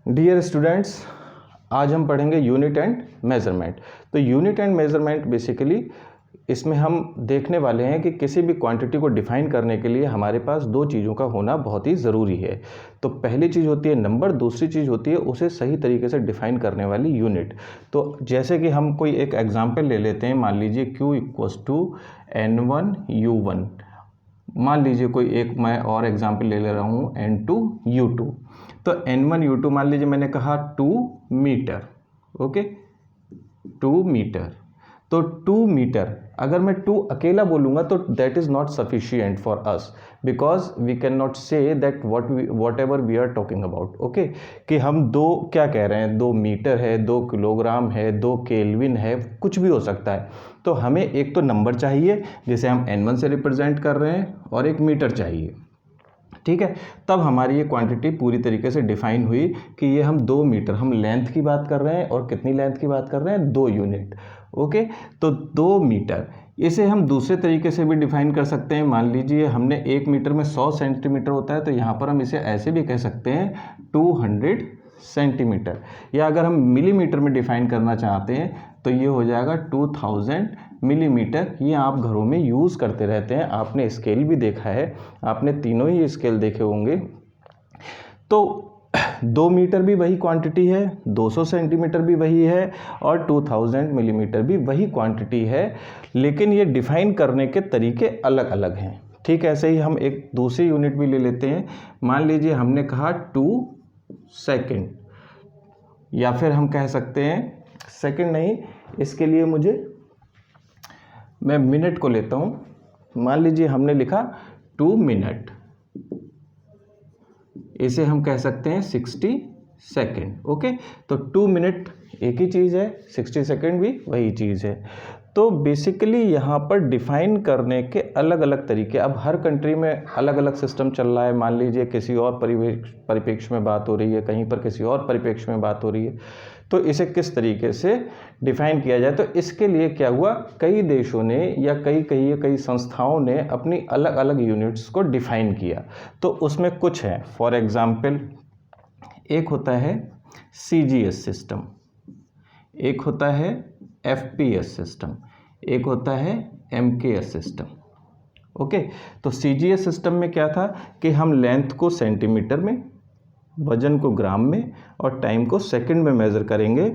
Dear students, आज हम पढ़ेंगे यूनिट एंड मेज़रमेंट। तो यूनिट एंड मेज़रमेंट बेसिकली इसमें हम देखने वाले हैं कि किसी भी क्वांटिटी को डिफाइन करने के लिए हमारे पास दो चीज़ों का होना बहुत ही ज़रूरी है। तो पहली चीज़ होती है नंबर, दूसरी चीज़ होती है उसे सही तरीके से डिफाइन करने वाली यूनिट। तो जैसे कि हम कोई एक एग्जाम्पल ले लेते हैं, मान लीजिए Q = N1U1। मान लीजिए कोई एक मैं और एग्जाम्पल ले रहा हूँ N2U2। तो N1U2 मान लीजिए मैंने कहा 2 मीटर, ओके 2 मीटर। तो 2 मीटर अगर मैं 2 अकेला बोलूँगा तो that is not sufficient for us, because we can not say that whatever we are talking about, okay. कि हम दो क्या कह रहे हैं, 2 मीटर है, 2 किलोग्राम है, 2 केल्विन है, कुछ भी हो सकता है। तो हमें एक तो नंबर चाहिए जिसे हम N1 से रिप्रेजेंट कर रहे हैं और एक मीटर चाहिए, ठीक है। तब हमारी ये क्वांटिटी पूरी तरीके से डिफाइन हुई कि ये हम 2 मीटर, हम लेंथ की बात कर रहे हैं और कितनी लेंथ की बात कर रहे हैं, 2 यूनिट, ओके। तो 2 मीटर, इसे हम दूसरे तरीके से भी डिफाइन कर सकते हैं। मान लीजिए हमने 1 मीटर में 100 सेंटीमीटर होता है, तो यहाँ पर हम इसे ऐसे भी कह सकते हैं 200 सेंटीमीटर। या अगर हम मिलीमीटर में डिफाइन करना चाहते हैं तो ये हो जाएगा 2000 मिलीमीटर। ये आप घरों में यूज़ करते रहते हैं, आपने स्केल भी देखा है, आपने तीनों ही स्केल देखे होंगे। तो 2 मीटर भी वही क्वांटिटी है, 200 सेंटीमीटर भी वही है और 2000 मिलीमीटर भी वही क्वांटिटी है, लेकिन ये डिफाइन करने के तरीके अलग अलग हैं, ठीक है। ऐसे ही हम एक दूसरी यूनिट भी ले लेते हैं। मान लीजिए हमने कहा 2 सेकेंड, या फिर हम कह सकते हैं सेकेंड नहीं, इसके लिए मैं मिनट को लेता हूं। मान लीजिए हमने लिखा 2 मिनट, इसे हम कह सकते हैं 60 सेकेंड, ओके। तो 2 मिनट एक ही चीज़ है, 60 सेकेंड भी वही चीज़ है। तो बेसिकली यहाँ पर डिफाइन करने के अलग अलग तरीके, अब हर कंट्री में अलग अलग सिस्टम चल रहा है। मान लीजिए किसी और परिप्रेक्ष्य में बात हो रही है, कहीं पर किसी और परिप्रेक्ष्य में बात हो रही है, तो इसे किस तरीके से डिफाइन किया जाए। तो इसके लिए क्या हुआ, कई देशों ने या कई संस्थाओं ने अपनी अलग अलग यूनिट्स को डिफाइन किया। तो उसमें कुछ है, फॉर एग्जाम्पल एक होता है CGS सिस्टम, एक होता है FPS सिस्टम, एक होता है MKS सिस्टम, ओके। तो CGS सिस्टम में क्या था कि हम लेंथ को सेंटीमीटर में, वजन को ग्राम में और टाइम को सेकंड में मेज़र करेंगे।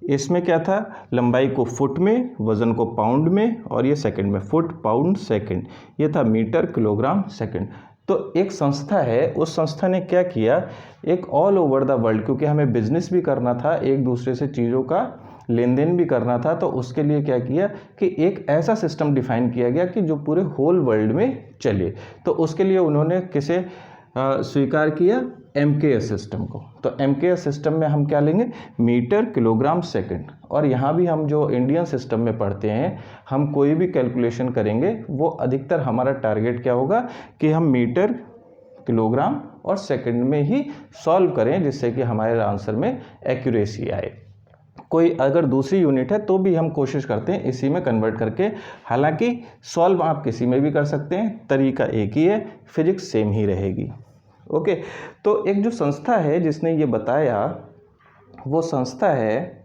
इसमें क्या था, लंबाई को फुट में, वज़न को पाउंड में और ये सेकंड में, फुट पाउंड सेकंड, ये था मीटर किलोग्राम सेकंड। तो एक संस्था है, उस संस्था ने क्या किया, एक ऑल ओवर द वर्ल्ड, क्योंकि हमें बिजनेस भी करना था, एक दूसरे से चीज़ों का लेन देन भी करना था, तो उसके लिए क्या किया कि एक ऐसा सिस्टम डिफाइन किया गया कि जो पूरे होल वर्ल्ड में चले। तो उसके लिए उन्होंने किसे स्वीकार किया, MKS सिस्टम को। तो MKS सिस्टम में हम क्या लेंगे, मीटर किलोग्राम सेकंड। और यहाँ भी हम जो इंडियन सिस्टम में पढ़ते हैं, हम कोई भी कैलकुलेशन करेंगे वो अधिकतर हमारा टारगेट क्या होगा कि हम मीटर किलोग्राम और सेकंड में ही सॉल्व करें, जिससे कि हमारे आंसर में एक्यूरेसी आए। कोई अगर दूसरी यूनिट है तो भी हम कोशिश करते हैं इसी में कन्वर्ट करके, हालांकि सॉल्व आप किसी में भी कर सकते हैं, तरीका एक ही है, फिजिक्स सेम ही रहेगी, ओके। तो एक जो संस्था है जिसने ये बताया, वो संस्था है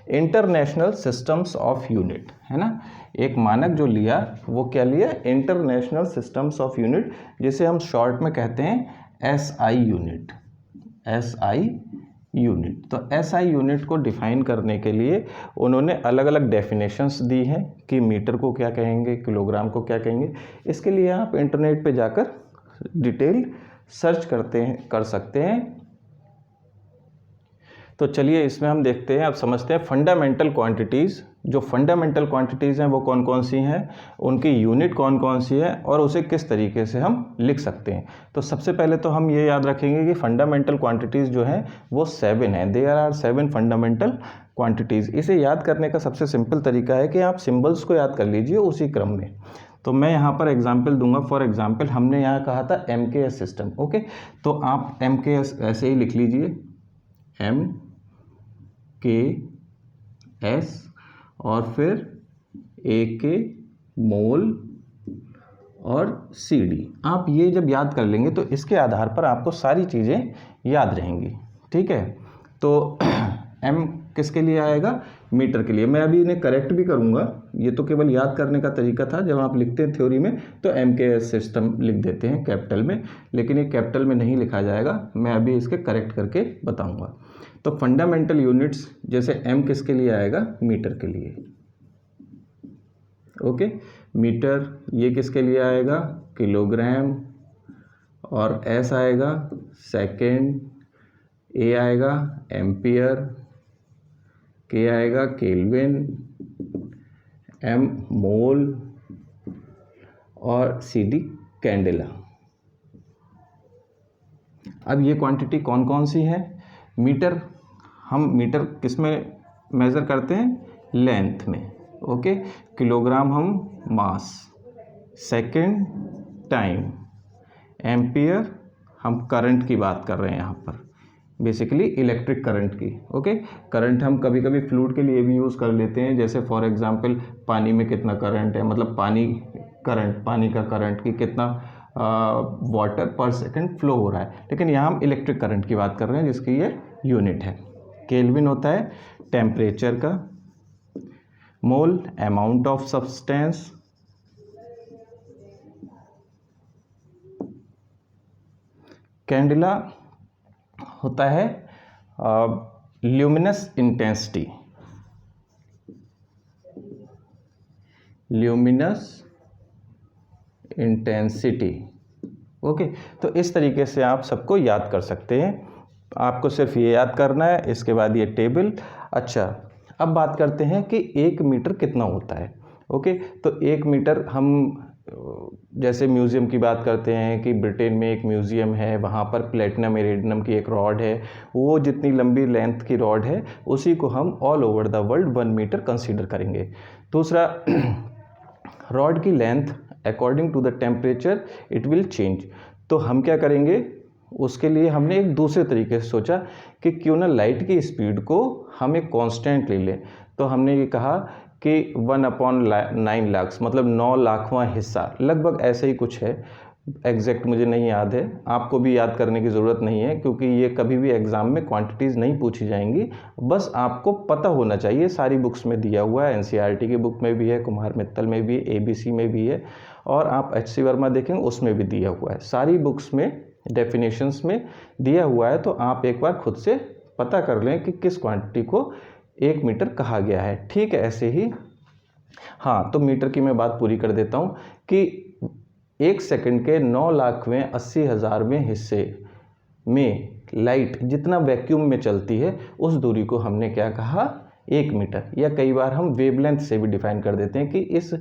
इंटरनेशनल सिस्टम्स ऑफ यूनिट, है ना। एक मानक जो लिया वो क्या लिया, इंटरनेशनल सिस्टम्स ऑफ यूनिट, जिसे हम शॉर्ट में कहते हैं SI यूनिट, SI यूनिट। तो SI यूनिट को डिफाइन करने के लिए उन्होंने अलग अलग डेफिनेशंस दी हैं कि मीटर को क्या कहेंगे, किलोग्राम को क्या कहेंगे। इसके लिए आप इंटरनेट पे जाकर डिटेल सर्च कर सकते हैं। तो चलिए इसमें हम देखते हैं, अब समझते हैं फंडामेंटल क्वांटिटीज़। जो फंडामेंटल क्वांटिटीज़ हैं वो कौन कौन सी हैं, उनकी यूनिट कौन कौन सी है और उसे किस तरीके से हम लिख सकते हैं। तो सबसे पहले तो हम ये याद रखेंगे कि फंडामेंटल क्वांटिटीज़ जो हैं वो 7 हैं। There are 7 fundamental quantities. इसे याद करने का सबसे सिंपल तरीका है कि आप सिम्बल्स को याद कर लीजिए उसी क्रम में। तो मैं यहाँ पर एग्जाम्पल दूंगा। फॉर एग्जाम्पल हमने यहाँ कहा था MKS सिस्टम, ओके। तो आप MKS ऐसे ही लिख लीजिए, MKS और फिर AK मोल और सी डी। आप ये जब याद कर लेंगे तो इसके आधार पर आपको सारी चीज़ें याद रहेंगी, ठीक है। तो एम किसके लिए आएगा, मीटर के लिए। मैं अभी इन्हें करेक्ट भी करूँगा, ये तो केवल याद करने का तरीका था। जब आप लिखते हैं थ्योरी में तो एम के एस सिस्टम लिख देते हैं कैपिटल में, लेकिन ये कैपिटल में नहीं लिखा जाएगा, मैं अभी इसके करेक्ट करके बताऊँगा। तो फंडामेंटल यूनिट्स जैसे एम किसके लिए आएगा, मीटर के लिए, ओके। मीटर ये किसके लिए आएगा, किलोग्राम, और एस आएगा सेकेंड, ए आएगा एम्पियर, के आएगा केल्विन, एम मोल, और सी डी कैंडेला। अब ये क्वांटिटी कौन कौन सी है, मीटर, हम मीटर किस में मेज़र करते हैं, लेंथ में, ओके। किलोग्राम हम मास, सेकेंड टाइम, एम्पियर हम करंट की बात कर रहे हैं यहाँ पर, बेसिकली इलेक्ट्रिक करंट की, ओके। करंट हम कभी कभी फ्लूइड के लिए भी यूज़ कर लेते हैं, जैसे फॉर एग्जांपल पानी में कितना करंट है, मतलब पानी का करंट की कितना वाटर पर सेकंड फ्लो हो रहा है, लेकिन यहाँ हम इलेक्ट्रिक करंट की बात कर रहे हैं जिसकी ये यूनिट है। केल्विन होता है टेम्परेचर का, मोल अमाउंट ऑफ सब्सटेंस, कैंडेला होता है ल्यूमिनस इंटेंसिटी, ओके। तो इस तरीके से आप सबको याद कर सकते हैं, आपको सिर्फ ये याद करना है, इसके बाद ये टेबल। अच्छा, अब बात करते हैं कि 1 मीटर कितना होता है, ओके। तो 1 मीटर हम जैसे म्यूज़ियम की बात करते हैं कि ब्रिटेन में एक म्यूज़ियम है, वहाँ पर प्लेटिनम इरिडियम की एक रॉड है, वो जितनी लंबी लेंथ की रॉड है उसी को हम all over the world 1 metre consider करेंगे। दूसरा, रॉड की length according to the temperature it will change. तो हम क्या करेंगे, उसके लिए हमने एक दूसरे तरीके से सोचा कि क्यों ना लाइट की स्पीड को हम एक कांस्टेंट ले लें। तो हमने ये कहा कि 1/9 लाख, मतलब 9 लाखवां हिस्सा, लगभग ऐसे ही कुछ है, एग्जैक्ट मुझे नहीं याद है, आपको भी याद करने की ज़रूरत नहीं है क्योंकि ये कभी भी एग्ज़ाम में क्वांटिटीज़ नहीं पूछी जाएंगी, बस आपको पता होना चाहिए। सारी बुक्स में दिया हुआ है, एनसीईआरटी की बुक में भी है, कुमार मित्तल में भी, एबीसी में भी है, और आप एचसी वर्मा देखेंगे उसमें भी दिया हुआ है। सारी बुक्स में डेफिनेशंस में दिया हुआ है, तो आप एक बार खुद से पता कर लें कि किस क्वांटिटी को 1 मीटर कहा गया है, ठीक है। ऐसे ही हाँ, तो मीटर की मैं बात पूरी कर देता हूँ कि 1 सेकंड के 9 लाखवें 80,000वें हिस्से में लाइट जितना वैक्यूम में चलती है उस दूरी को हमने क्या कहा, 1 मीटर, या कई बार हम वेवलेंथ से भी डिफाइन कर देते हैं कि इस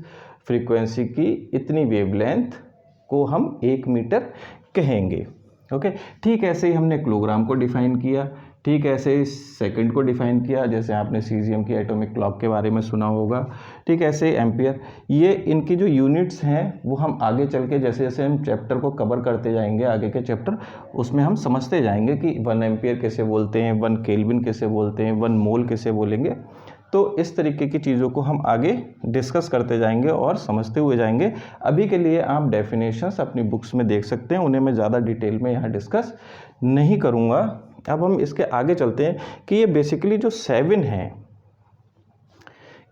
फ्रीक्वेंसी की इतनी वेवलेंथ को हम 1 मीटर कहेंगे, ओके। ठीक ऐसे ही हमने किलोग्राम को डिफाइन किया, ठीक ऐसे ही सेकंड को डिफाइन किया, जैसे आपने सीजियम की एटॉमिक क्लॉक के बारे में सुना होगा, ठीक ऐसे एम्पियर। ये इनकी जो यूनिट्स हैं वो हम आगे चल के जैसे जैसे हम चैप्टर को कवर करते जाएंगे, आगे के चैप्टर, उसमें हम समझते जाएंगे कि 1 एम्पियर कैसे बोलते हैं, 1 केल्विन कैसे बोलते हैं, 1 मोल कैसे बोलेंगे। तो इस तरीके की चीज़ों को हम आगे डिस्कस करते जाएंगे और समझते हुए जाएंगे। अभी के लिए आप डेफिनेशंस अपनी बुक्स में देख सकते हैं, उन्हें मैं ज़्यादा डिटेल में यहाँ डिस्कस नहीं करूँगा। अब हम इसके आगे चलते हैं कि ये बेसिकली जो 7 हैं,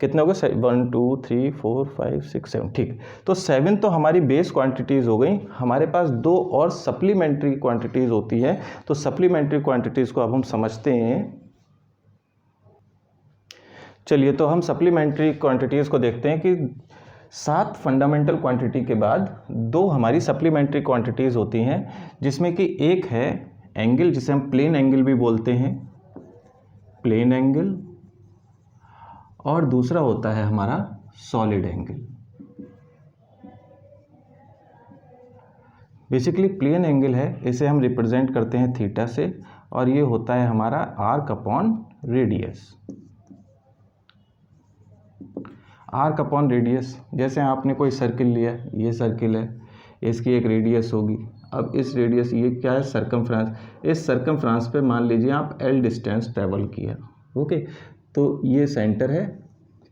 कितने हो गए, 1 2 3 4 5 6 7, ठीक। तो 7 तो हमारी बेस क्वांटिटीज़ हो गई, हमारे पास 2 और सप्लीमेंट्री क्वांटिटीज़ होती हैं। तो सप्लीमेंट्री क्वांटिटीज़ को अब हम समझते हैं। चलिए, तो हम सप्लीमेंट्री क्वांटिटीज़ को देखते हैं कि 7 फंडामेंटल क्वांटिटी के बाद 2 हमारी सप्लीमेंट्री क्वांटिटीज़ होती हैं, जिसमें कि एक है एंगल, जिसे हम प्लेन एंगल भी बोलते हैं, प्लेन एंगल, और दूसरा होता है हमारा solid angle. Basically plane angle है, इसे हम रिप्रेजेंट करते हैं थीटा से, और ये होता है हमारा arc upon radius. Arc upon radius, जैसे आपने कोई सर्किल लिया, ये सर्किल है, इसकी एक रेडियस होगी। अब इस रेडियस, ये क्या है, सर्कमफ्रेंस, इस सर्कमफ्रेंस पे मान लीजिए आप L डिस्टेंस ट्रेवल किया, ओके। तो ये सेंटर है,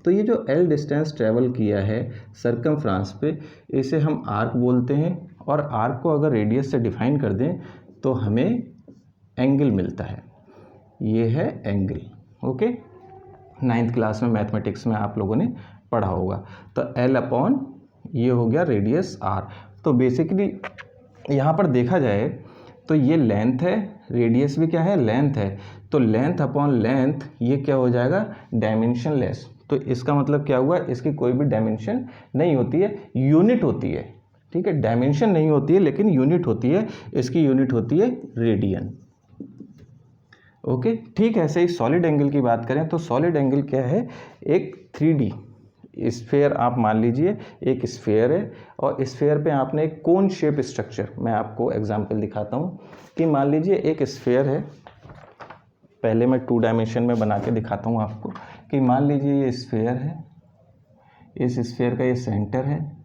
तो ये जो L डिस्टेंस ट्रेवल किया है सर्कमफ्रांस पे, इसे हम आर्क बोलते हैं, और आर्क को अगर रेडियस से डिफाइन कर दें तो हमें एंगल मिलता है। ये है एंगल। ओके, 9th क्लास में मैथमेटिक्स में आप लोगों ने पढ़ा होगा। तो L अपॉन ये हो गया रेडियस R। तो बेसिकली यहाँ पर देखा जाए तो ये लेंथ है, रेडियस भी क्या है, लेंथ है। तो लेंथ अपॉन लेंथ ये क्या हो जाएगा, डायमेंशन लेस। तो इसका मतलब क्या हुआ, इसकी कोई भी डायमेंशन नहीं होती है, यूनिट होती है। ठीक है, डायमेंशन नहीं होती है लेकिन यूनिट होती है, इसकी यूनिट होती है रेडियन। ओके, ठीक है। ऐसे ही सॉलिड एंगल की बात करें तो सॉलिड एंगल क्या है, एक 3D स्फेयर आप मान लीजिए, एक स्फेयर है और स्फेयर पे आपने एक कोन शेप स्ट्रक्चर, मैं आपको एग्जांपल दिखाता हूँ कि मान लीजिए एक स्फेयर है। पहले मैं 2 डायमेंशन में बना के दिखाता हूँ आपको कि मान लीजिए ये स्फेयर है, इस स्फेयर का ये सेंटर है,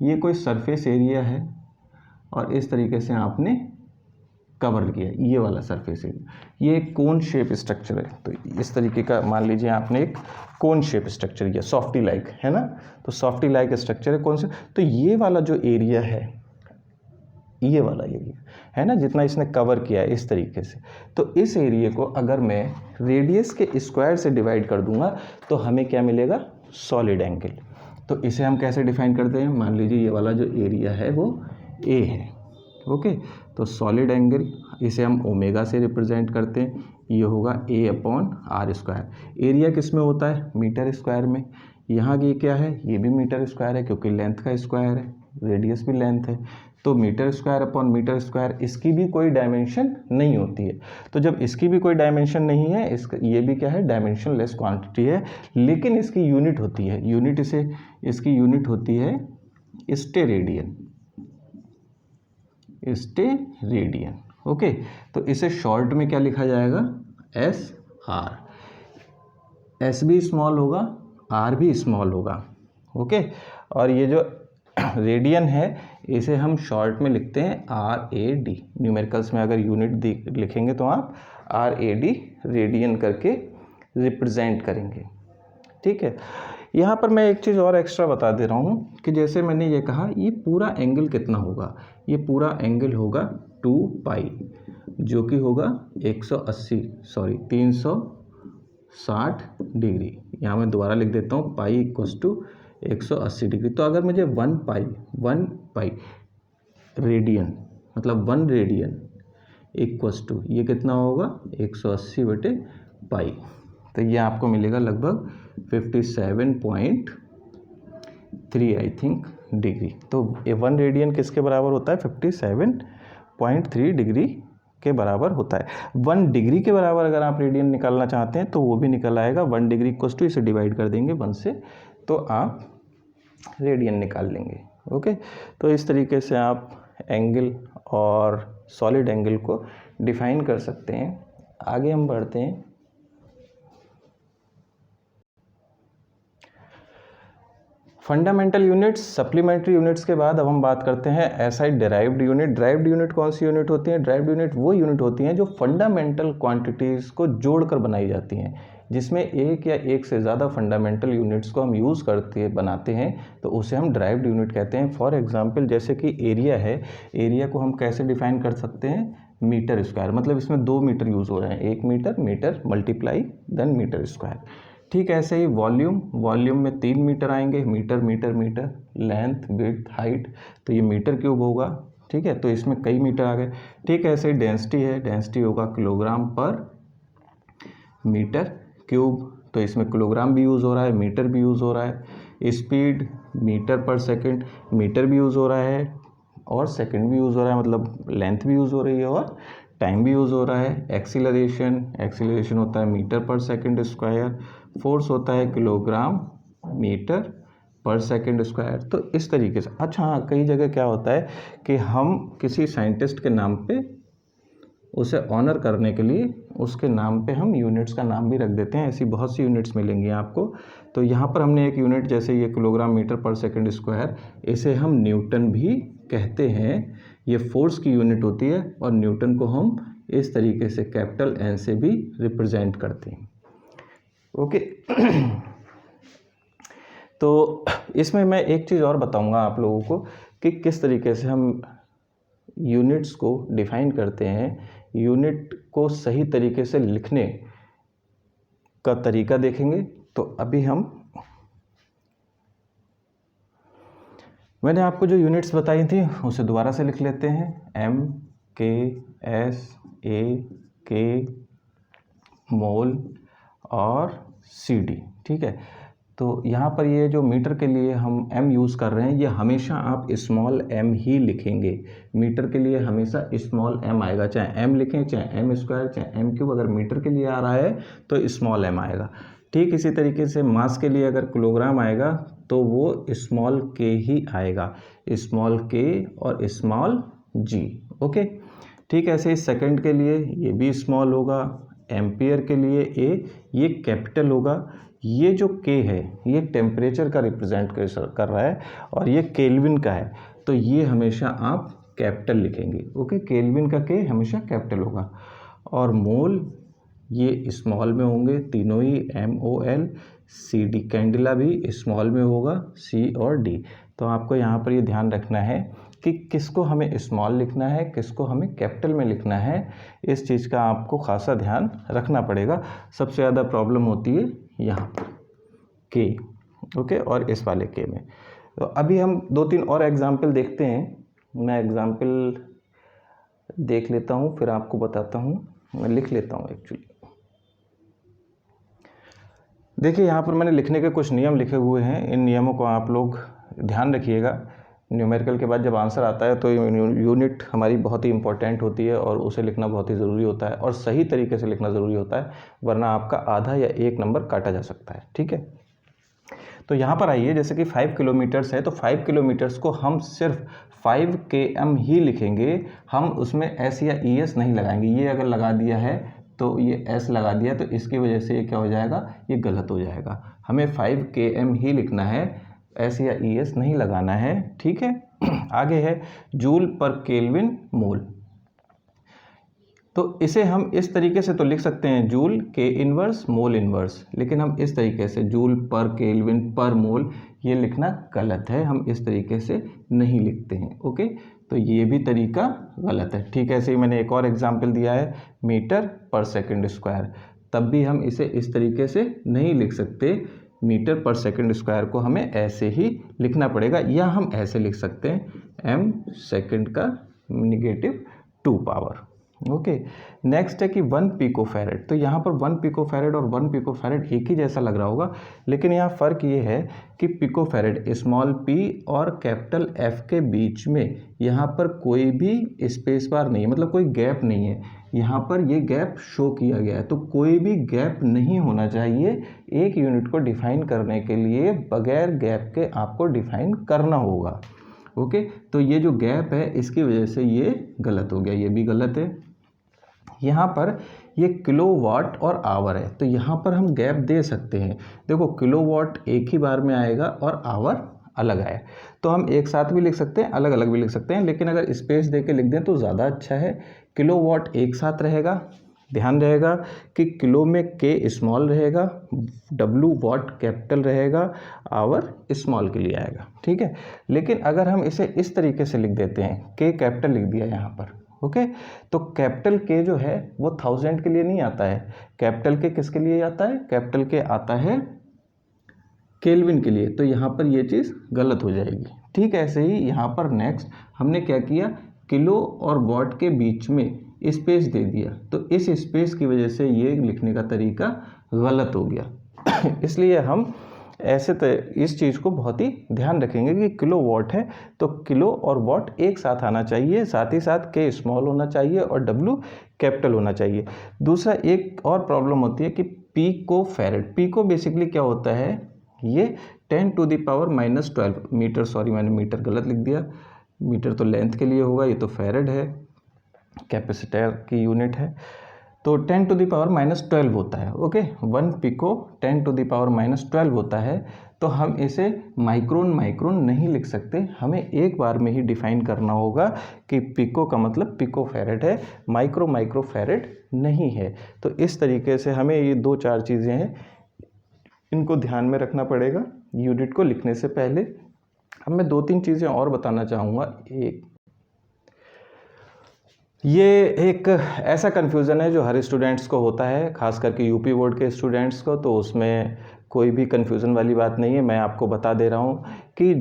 ये कोई सरफेस एरिया है और इस तरीके से आपने कवर किया ये वाला सरफेस एरिया। ये एक कोन शेप स्ट्रक्चर है, तो इस तरीके का मान लीजिए आपने एक कोन शेप स्ट्रक्चर किया, सॉफ्टी लाइक है ना, तो सॉफ्टी लाइक स्ट्रक्चर है कौन से, तो ये वाला जो एरिया है, ये वाला एरिया है ना, जितना इसने कवर किया है इस तरीके से, तो इस एरिया को अगर मैं रेडियस के स्क्वायर से डिवाइड कर दूंगा तो हमें क्या मिलेगा, सॉलिड एंगल। तो इसे हम कैसे डिफाइन करते हैं, मान लीजिए ये वाला जो एरिया है वो ए है। ओके, तो सॉलिड एंगल इसे हम ओमेगा से रिप्रेजेंट करते हैं, ये होगा ए अपॉन आर स्क्वायर। एरिया किस में होता है, मीटर स्क्वायर में। यहाँ की क्या है, ये भी मीटर स्क्वायर है क्योंकि लेंथ का स्क्वायर है, रेडियस भी लेंथ है, तो metre square upon metre square, इसकी भी कोई डायमेंशन नहीं होती है। तो जब इसकी भी कोई डायमेंशन नहीं है, इसका ये भी क्या है, डायमेंशन लेस क्वांटिटी है, लेकिन इसकी यूनिट होती है, यूनिट इसे, इसकी यूनिट होती है स्टेरेडियन, स्टेरेडियन। ओके, तो इसे शॉर्ट में क्या लिखा जाएगा, एस आर। एस भी स्मॉल होगा, आर भी स्मॉल होगा। ओके, और ये जो रेडियन है इसे हम शॉर्ट में लिखते हैं आर ए डी। न्यूमेरिकल्स में अगर यूनिट लिखेंगे तो आप आर ए डी रेडियन करके रिप्रेजेंट करेंगे। ठीक है, यहाँ पर मैं एक चीज़ और एक्स्ट्रा बता दे रहा हूँ कि जैसे मैंने ये कहा, ये पूरा एंगल कितना होगा, ये पूरा एंगल होगा 2 पाई, जो कि होगा 360 डिग्री। यहाँ मैं दोबारा लिख देता हूँ, पाई इक्वस टू 180 डिग्री। तो अगर मुझे 1 पाई रेडियन, मतलब 1 रेडियन इक्वस टू ये कितना होगा, 180/पाई, तो ये आपको मिलेगा लगभग 57.3 आई थिंक डिग्री। तो 1 रेडियन किसके बराबर होता है, 57.3 डिग्री के बराबर होता है। 1 डिग्री के बराबर अगर आप रेडियन निकालना चाहते हैं तो वो भी निकल आएगा। 1 डिग्री इक्वस टू, इसे डिवाइड कर देंगे 1 से, तो आप रेडियन निकाल लेंगे। ओके, तो इस तरीके से आप एंगल और सॉलिड एंगल को डिफाइन कर सकते हैं। आगे हम बढ़ते हैं। फंडामेंटल यूनिट्स, सप्लीमेंट्री यूनिट्स के बाद अब हम बात करते हैं SI derived unit. Derived unit कौन सी यूनिट होती है, डिराइव्ड यूनिट वो यूनिट होती हैं जो फंडामेंटल क्वांटिटीज़ को जोड़कर बनाई जाती हैं, जिसमें एक या एक से ज़्यादा फंडामेंटल यूनिट्स को हम यूज़ करते बनाते हैं, तो उसे हम डिराइव्ड यूनिट कहते हैं। फॉर एग्जांपल जैसे कि एरिया है, एरिया को हम कैसे डिफाइन कर सकते हैं, मीटर स्क्वायर, मतलब इसमें 2 मीटर यूज़ हो रहे हैं, 1 metre, metre multiply then metre square. ठीक है, ऐसे ही वॉल्यूम, वॉल्यूम में 3 मीटर आएंगे, metre metre metre, length width height, तो ये मीटर क्यूब होगा। ठीक है, तो इसमें कई मीटर आ गए। ठीक है, ऐसे ही डेंसिटी है, डेंसिटी होगा किलोग्राम पर मीटर क्यूब, तो इसमें किलोग्राम भी यूज़ हो रहा है, मीटर भी यूज़ हो रहा है। स्पीड मीटर पर सेकंड, मीटर भी यूज़ हो रहा है और सेकंड भी यूज़ हो रहा है, मतलब लेंथ भी यूज़ हो रही है और टाइम भी यूज़ हो रहा है। एक्सीलरेशन, एक्सीलरेशन होता है मीटर पर सेकंड स्क्वायर, फोर्स होता है किलोग्राम मीटर पर सेकंड स्क्वायर। तो इस तरीके से। अच्छा हाँ, कई जगह क्या होता है कि हम किसी साइंटिस्ट के नाम पे, उसे ऑनर करने के लिए उसके नाम पे हम यूनिट्स का नाम भी रख देते हैं। ऐसी बहुत सी यूनिट्स मिलेंगी आपको। तो यहाँ पर हमने एक यूनिट, जैसे ये किलोग्राम मीटर पर सेकंड स्क्वायर, इसे हम न्यूटन भी कहते हैं। ये फोर्स की यूनिट होती है और न्यूटन को हम इस तरीके से कैपिटल एन से भी रिप्रेजेंट करते हैं। ओके, तो इसमें मैं एक चीज़ और बताऊंगा आप लोगों को कि किस तरीके से हम यूनिट्स को डिफाइन करते हैं, यूनिट को सही तरीके से लिखने का तरीका देखेंगे। तो अभी मैंने आपको जो यूनिट्स बताई थी उसे दोबारा से लिख लेते हैं, एम, के, एस, ए, के, मोल और सी डी। ठीक है, तो यहाँ पर ये जो मीटर के लिए हम m यूज़ कर रहे हैं, ये हमेशा आप स्मॉल m ही लिखेंगे। मीटर के लिए हमेशा स्मॉल m आएगा, चाहे m लिखें, चाहे m स्क्वायर, चाहे m क्यूब। अगर मीटर के लिए आ रहा है तो स्मॉल m आएगा। ठीक इसी तरीके से मास के लिए अगर किलोग्राम आएगा तो वो स्मॉल k ही आएगा, स्मॉल k और स्मॉल g। ओके, ठीक है। ऐसे ही सेकंड के लिए ये भी स्मॉल होगा, एम्पियर के लिए a ये कैपिटल होगा। ये जो k है ये टेम्परेचर का रिप्रेजेंट कर रहा है और ये केल्विन का है, तो ये हमेशा आप कैपिटल लिखेंगे। ओके, केल्विन का k हमेशा कैपिटल होगा। और मोल ये स्मॉल में होंगे तीनों ही, MOL। CD कैंडिला भी स्मॉल में होगा, C और D। तो आपको यहाँ पर ये ध्यान रखना है कि किसको हमें स्मॉल लिखना है, किसको हमें कैपिटल में लिखना है। इस चीज़ का आपको खासा ध्यान रखना पड़ेगा। सबसे ज़्यादा प्रॉब्लम होती है यहाँ पर के, ओके, और इस वाले के में। तो अभी हम 2-3 और एग्जाम्पल देखते हैं। मैं एग्जाम्पल देख लेता हूँ फिर आपको बताता हूँ, मैं लिख लेता हूँ एक्चुअली। देखिए यहाँ पर मैंने लिखने के कुछ नियम लिखे हुए हैं, इन नियमों को आप लोग ध्यान रखिएगा। न्यूमेरिकल के बाद जब आंसर आता है तो यूनिट हमारी बहुत ही इंपॉर्टेंट होती है और उसे लिखना बहुत ही ज़रूरी होता है और सही तरीके से लिखना ज़रूरी होता है, वरना आपका आधा या 1 नंबर काटा जा सकता है। ठीक है, तो यहाँ पर आइए, जैसे कि 5 किलोमीटर्स है तो 5 किलोमीटर्स को हम सिर्फ 5 km ही लिखेंगे, हम उसमें S या ES नहीं लगाएंगे। ये अगर लगा दिया है तो ये S लगा दिया तो इसकी वजह से ये क्या हो जाएगा, ये गलत हो जाएगा। हमें 5 km ही लिखना है, S या ES नहीं लगाना है। ठीक है, आगे है जूल पर केल्विन मोल। तो इसे हम इस तरीके से तो लिख सकते हैं, जूल के इन्वर्स मोल इन्वर्स, लेकिन हम इस तरीके से जूल पर केल्विन पर मोल ये लिखना गलत है, हम इस तरीके से नहीं लिखते हैं। ओके, तो ये भी तरीका गलत है। ठीक है, ऐसे ही मैंने एक और एग्जांपल दिया है, मीटर पर सेकंड स्क्वायर, तब भी हम इसे इस तरीके से नहीं लिख सकते। मीटर पर सेकंड स्क्वायर को हमें ऐसे ही लिखना पड़ेगा, या हम ऐसे लिख सकते हैं m सेकंड का -2 पावर। ओके, नेक्स्ट है कि 1 पिकोफैरेड। तो यहाँ पर 1 पिकोफैरेड और 1 पिकोफैरेड एक ही जैसा लग रहा होगा, लेकिन यहाँ फ़र्क ये है कि पिकोफैरेड स्मॉल p और कैपिटल F के बीच में यहाँ पर कोई भी स्पेस बार नहीं है, मतलब कोई गैप नहीं है। यहाँ पर ये गैप शो किया गया है, तो कोई भी गैप नहीं होना चाहिए। एक यूनिट को डिफाइन करने के लिए बगैर गैप के आपको डिफाइन करना होगा। ओके, तो ये जो गैप है इसकी वजह से ये गलत हो गया, ये भी गलत है। यहाँ पर ये किलोवाट और आवर है, तो यहाँ पर हम गैप दे सकते हैं। देखो, किलोवाट एक ही बार में आएगा और आवर अलग आए, तो हम एक साथ भी लिख सकते हैं, अलग अलग भी लिख सकते हैं, लेकिन अगर स्पेस दे के लिख दें तो ज़्यादा अच्छा है। किलोवाट एक साथ रहेगा, ध्यान रहेगा कि किलो में के स्मॉल रहेगा, W वाट कैपिटल रहेगा, आवर स्मॉल के लिए आएगा। ठीक है, लेकिन अगर हम इसे इस तरीके से लिख देते हैं, के कैपिटल लिख दिया यहाँ पर, ओके, तो कैपिटल के जो है वो 1000 के लिए नहीं आता है, कैपिटल के किसके लिए आता है, कैपिटल के आता है केल्विन के लिए, तो यहाँ पर ये चीज़ गलत हो जाएगी। ठीक है, ऐसे ही यहाँ पर नेक्स्ट हमने क्या किया, किलो और वॉट के बीच में स्पेस दे दिया, तो इस स्पेस की वजह से ये लिखने का तरीका गलत हो गया। इसलिए हम ऐसे इस चीज़ को बहुत ही ध्यान रखेंगे कि किलो वॉट है तो किलो और वॉट एक साथ आना चाहिए, साथ ही साथ के स्मॉल होना चाहिए और W कैपिटल होना चाहिए। दूसरा एक और प्रॉब्लम होती है कि पिको फैरेड। पिको बेसिकली क्या होता है, ये 10⁻⁻12 मीटर, सॉरी मैंने मीटर गलत लिख दिया, मीटर तो लेंथ के लिए होगा, ये तो फैरेड है, कैपेसिटर की यूनिट है, तो 10⁻12 होता है। ओके, 1 पिको 10⁻12 होता है, तो हम इसे माइक्रोन माइक्रोन नहीं लिख सकते, हमें एक बार में ही डिफाइन करना होगा कि पिको का मतलब पिको फैरेड है, माइक्रो माइक्रो फैरेड नहीं है। तो इस तरीके से हमें ये 2-4 चीज़ें हैं, इनको ध्यान में रखना पड़ेगा यूनिट को लिखने से पहले। अब मैं 2-3 चीज़ें और बताना चाहूँगा। ये एक ऐसा कन्फ्यूज़न है जो हर स्टूडेंट्स को होता है, ख़ास करके यूपी बोर्ड के स्टूडेंट्स को, तो उसमें कोई भी कन्फ्यूज़न वाली बात नहीं है। मैं आपको बता दे रहा हूँ कि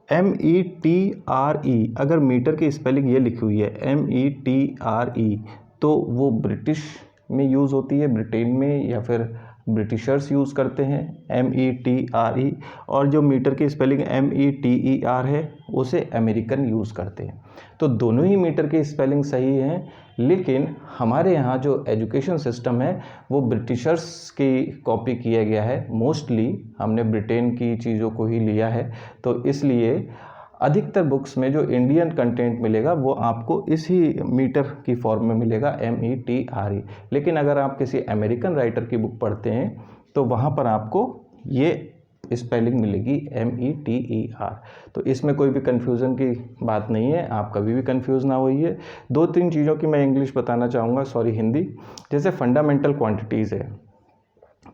METRE, अगर मीटर की स्पेलिंग ये लिखी हुई है METRE, तो वो ब्रिटिश में यूज़ होती है, ब्रिटेन में, या फिर ब्रिटिशर्स यूज़ करते हैं METRE, और जो मीटर की स्पेलिंग METER है उसे अमेरिकन यूज़ करते हैं। तो दोनों ही मीटर की स्पेलिंग सही है, लेकिन हमारे यहाँ जो एजुकेशन सिस्टम है वो ब्रिटिशर्स की कॉपी किया गया है। मोस्टली हमने ब्रिटेन की चीज़ों को ही लिया है, तो इसलिए अधिकतर बुक्स में जो इंडियन कंटेंट मिलेगा वो आपको इसी मीटर की फॉर्म में मिलेगा METRE। लेकिन अगर आप किसी अमेरिकन राइटर की बुक पढ़ते हैं तो वहाँ पर आपको ये स्पेलिंग मिलेगी METER। तो इसमें कोई भी कन्फ्यूज़न की बात नहीं है, आप कभी भी कन्फ्यूज़ ना होइए। 2-3 चीज़ों की मैं इंग्लिश बताना चाहूँगा, हिंदी। जैसे फंडामेंटल क्वांटिटीज़ है,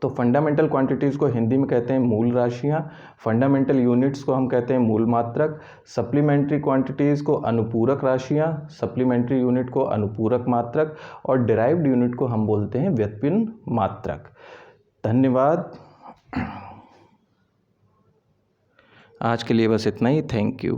तो फंडामेंटल क्वांटिटीज़ को हिंदी में कहते हैं मूल राशियाँ, फंडामेंटल यूनिट्स को हम कहते हैं मूल मात्रक, सप्लीमेंट्री क्वांटिटीज़ को अनुपूरक राशियाँ, सप्लीमेंट्री यूनिट को अनुपूरक मात्रक, और डिराइव्ड यूनिट को हम बोलते हैं व्युत्पन्न मात्रक। धन्यवाद। आज के लिए बस इतना ही। Thank you.